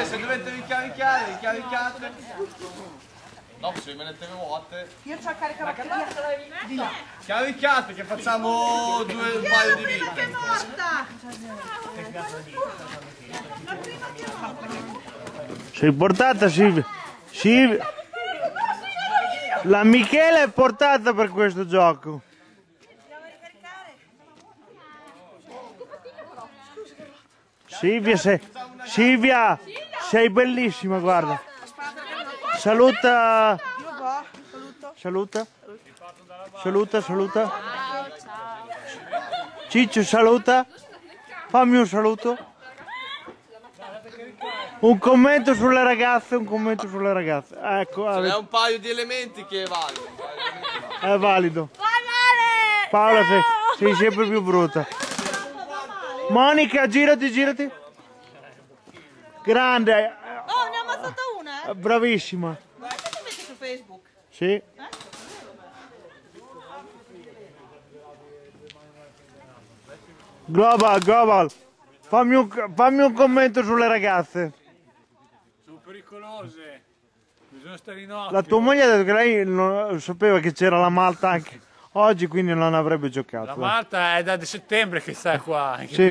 se dovete incaricate. Dopo se rimanete vuote. Io c'ho il caricabatteria. Caricate che facciamo un paio di vite. Che è morta! Sei portata Silvia? Silvia? La Michela è portata per questo gioco. Silvia, sei bellissima, guarda. Saluta. Saluta. Ciccio, saluta. Fammi un saluto. Un commento sulle ragazze, Ecco. È un paio di elementi che è valido. È valido. Paola, sei sempre più brutta. Monica, girati. Grande. Oh, ne ho ammazzata una, Bravissima. Ma che ti metti su Facebook? Sì. Global. Fammi un commento sulle ragazze. Sono pericolose. Bisogna stare in occhio. La tua moglie ha detto che lei non sapeva che c'era la Malta anche oggi, quindi non avrebbe giocato. La Malta è da settembre che sta qua. Sì.